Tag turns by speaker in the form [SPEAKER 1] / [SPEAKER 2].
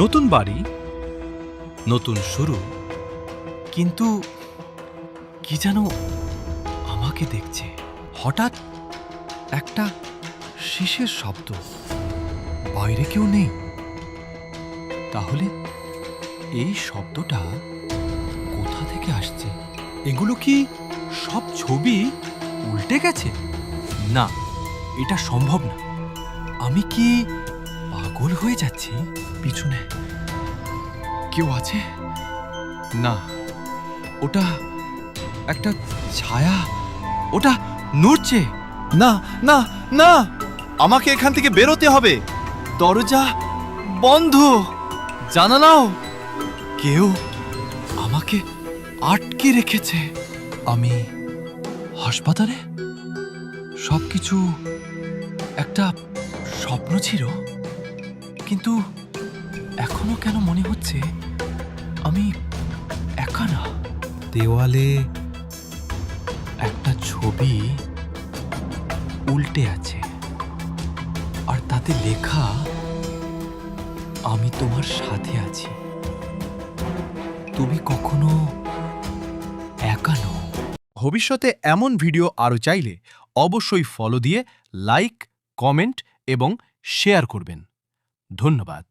[SPEAKER 1] নতুন বাড়ি, নতুন শুরু, কিন্তু কি যেন আমাকে দেখছে। হঠাৎ একটা শিসের শব্দ। বাইরে কেউ নেই। তাহলে এই শব্দটা কোথা থেকে আসছে? এগুলো কি সব ছবি উল্টে গেছে? না, এটা সম্ভব না। আমি কি পাগল হয়ে যাচ্ছি? পিছনে কেউ আছে? না, ওটা একটা ছায়া। ওটা নড়ছে।
[SPEAKER 2] না না না, আমাকে এখান থেকে বেরোতে হবে। দরজা বন্ধ, জানালাও।
[SPEAKER 1] কেউ আমাকে আটকে রেখেছে। আমি হাসপাতালে? সবকিছু একটা স্বপ্ন ছিল, কিন্তু এখনো কেন মনে হচ্ছে আমি একা না। দেওয়ালে একটা ছবি উল্টে আছে, আর তাতে লেখা, আমি তোমার সাথে আছি, তুমি কখনো একা নও। ভবিষ্যতে এমন ভিডিও আরও চাইলে অবশ্যই ফলো দিয়ে লাইক, কমেন্ট এবং শেয়ার করবেন। ধন্যবাদ।